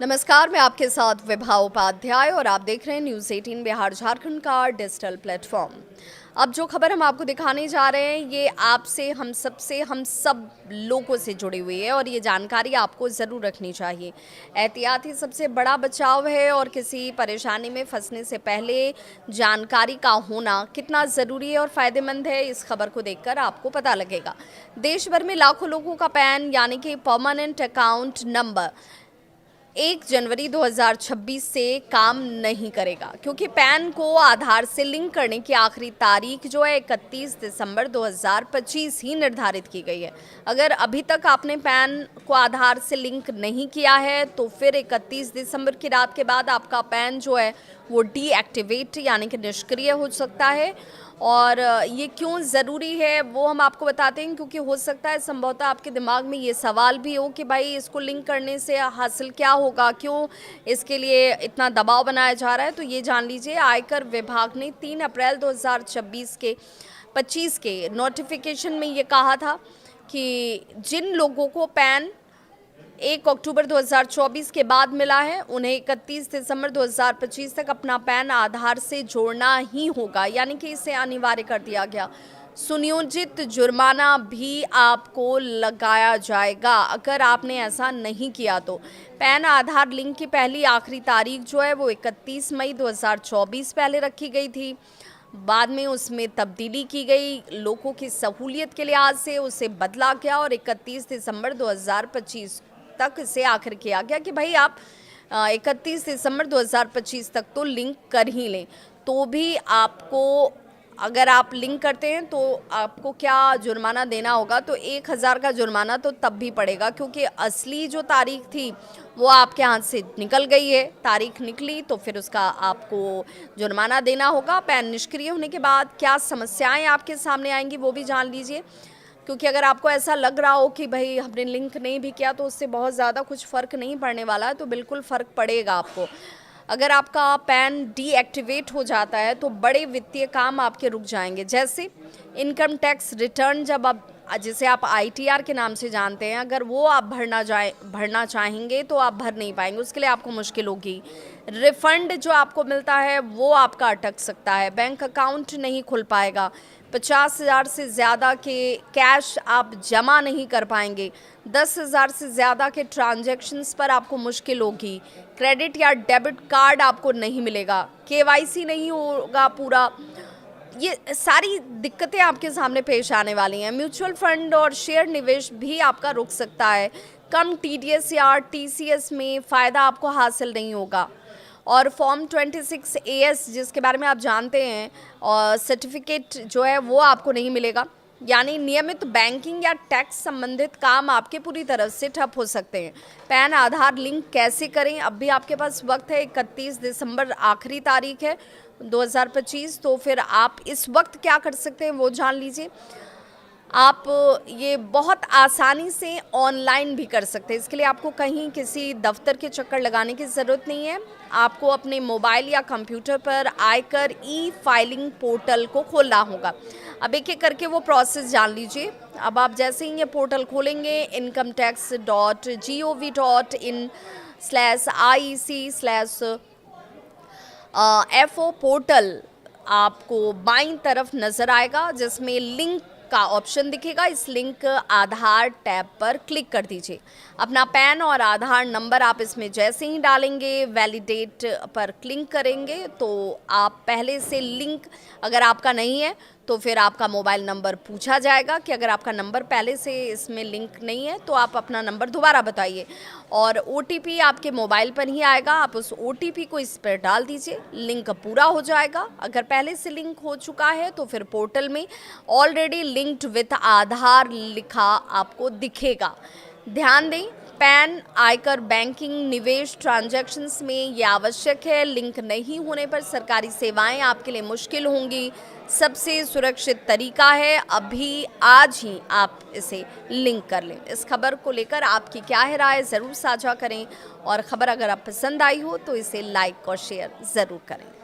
नमस्कार, मैं आपके साथ विभा उपाध्याय और आप देख रहे हैं न्यूज़ 18 बिहार झारखंड का डिजिटल प्लेटफॉर्म। अब जो खबर हम आपको दिखाने जा रहे हैं ये आपसे हम सब लोगों से जुड़ी हुई है और ये जानकारी आपको ज़रूर रखनी चाहिए। एहतियात ही सबसे बड़ा बचाव है और किसी परेशानी में फंसने से पहले जानकारी का होना कितना ज़रूरी है और फ़ायदेमंद है, इस खबर को देखकर आपको पता लगेगा। देश भर में लाखों लोगों का पैन यानी कि परमानेंट अकाउंट नंबर 1 जनवरी 2026 से काम नहीं करेगा, क्योंकि पैन को आधार से लिंक करने की आखिरी तारीख जो है 31 दिसंबर 2025 ही निर्धारित की गई है। अगर अभी तक आपने पैन को आधार से लिंक नहीं किया है तो फिर 31 दिसंबर की रात के बाद आपका पैन जो है वो डीएक्टिवेट यानी कि निष्क्रिय हो सकता है। और ये क्यों ज़रूरी है वो हम आपको बताते हैं, क्योंकि हो सकता है संभवतः आपके दिमाग में ये सवाल भी हो कि भाई इसको लिंक करने से हासिल क्या होगा, क्यों इसके लिए इतना दबाव बनाया जा रहा है। तो ये जान लीजिए, आयकर विभाग ने 3 अप्रैल 2025 के नोटिफिकेशन में ये कहा था कि जिन लोगों को पैन 1 अक्टूबर 2024 के बाद मिला है उन्हें 31 दिसंबर 2025 तक अपना पैन आधार से जोड़ना ही होगा, यानी कि इसे अनिवार्य कर दिया गया। सुनियोजित जुर्माना भी आपको लगाया जाएगा अगर आपने ऐसा नहीं किया तो। पैन आधार लिंक की पहली आखिरी तारीख जो है वो 31 मई 2024 पहले रखी गई थी, बाद में उसमें तब्दीली की गई, लोगों की सहूलियत के लिहाज से उसे बदला गया और 31 दिसंबर 2025 तक इसे आखिर किया गया कि भाई आप 31 दिसंबर 2025 तक तो लिंक कर ही लें। तो भी आपको, अगर आप लिंक करते हैं तो आपको क्या जुर्माना देना होगा, तो 1000 का जुर्माना तो तब भी पड़ेगा, क्योंकि असली जो तारीख थी वो आपके हाथ से निकल गई है। तारीख निकली तो फिर उसका आपको जुर्माना देना होगा। पैन निष्क्रिय होने के बाद क्या समस्याएं आपके सामने आएंगी वो भी जान लीजिए, क्योंकि अगर आपको ऐसा लग रहा हो कि भाई हमने लिंक नहीं भी किया तो उससे बहुत ज़्यादा कुछ फ़र्क नहीं पड़ने वाला है, तो बिल्कुल फ़र्क पड़ेगा आपको। अगर आपका पैन डीएक्टिवेट हो जाता है तो बड़े वित्तीय काम आपके रुक जाएंगे, जैसे इनकम टैक्स रिटर्न, जब आप जिसे आप आईटीआर के नाम से जानते हैं, अगर वो आप भरना चाहेंगे तो आप भर नहीं पाएंगे, उसके लिए आपको मुश्किल होगी। रिफंड जो आपको मिलता है वो आपका अटक सकता है, बैंक अकाउंट नहीं खुल पाएगा, 50,000 से ज़्यादा के कैश आप जमा नहीं कर पाएंगे, 10,000 से ज़्यादा के ट्रांजैक्शंस पर आपको मुश्किल होगी, क्रेडिट या डेबिट कार्ड आपको नहीं मिलेगा, केवाईसी नहीं होगा पूरा। ये सारी दिक्कतें आपके सामने पेश आने वाली हैं। म्यूचुअल फंड और शेयर निवेश भी आपका रुक सकता है, कम टीडीएस या टीसीएस में फ़ायदा आपको हासिल नहीं होगा, और फॉर्म 26 एएस जिसके बारे में आप जानते हैं और सर्टिफिकेट जो है वो आपको नहीं मिलेगा, यानी नियमित बैंकिंग या टैक्स संबंधित काम आपके पूरी तरह से ठप हो सकते हैं। पैन आधार लिंक कैसे करें, अब भी आपके पास वक्त है, 31 दिसंबर आखिरी तारीख है 2025, तो फिर आप इस वक्त क्या कर सकते हैं वो जान लीजिए। आप ये बहुत आसानी से ऑनलाइन भी कर सकते हैं, इसके लिए आपको कहीं किसी दफ्तर के चक्कर लगाने की ज़रूरत नहीं है। आपको अपने मोबाइल या कंप्यूटर पर आयकर ई फाइलिंग पोर्टल को खोलना होगा। अब एक एक करके वो प्रोसेस जान लीजिए। अब आप जैसे ही ये पोर्टल खोलेंगे, incometax.gov.in/IEC/FO पोर्टल आपको बाईं तरफ नज़र आएगा, जिसमें लिंक का ऑप्शन दिखेगा। इस लिंक आधार टैब पर क्लिक कर दीजिए। अपना पैन और आधार नंबर आप इसमें जैसे ही डालेंगे, वैलिडेट पर क्लिक करेंगे तो आप पहले से लिंक, अगर आपका नहीं है तो फिर आपका मोबाइल नंबर पूछा जाएगा कि अगर आपका नंबर पहले से इसमें लिंक नहीं है तो आप अपना नंबर दोबारा बताइए, और ओटीपी आपके मोबाइल पर ही आएगा। आप उस ओटीपी को इस पर डाल दीजिए, लिंक पूरा हो जाएगा। अगर पहले से लिंक हो चुका है तो फिर पोर्टल में ऑलरेडी लिंक्ड विथ आधार लिखा आपको दिखेगा। ध्यान दें, पैन, आयकर, बैंकिंग, निवेश ट्रांजैक्शंस में ये आवश्यक है। लिंक नहीं होने पर सरकारी सेवाएं आपके लिए मुश्किल होंगी। सबसे सुरक्षित तरीका है अभी आज ही आप इसे लिंक कर लें। इस खबर को लेकर आपकी क्या है राय, ज़रूर साझा करें, और ख़बर अगर आप पसंद आई हो तो इसे लाइक और शेयर ज़रूर करें।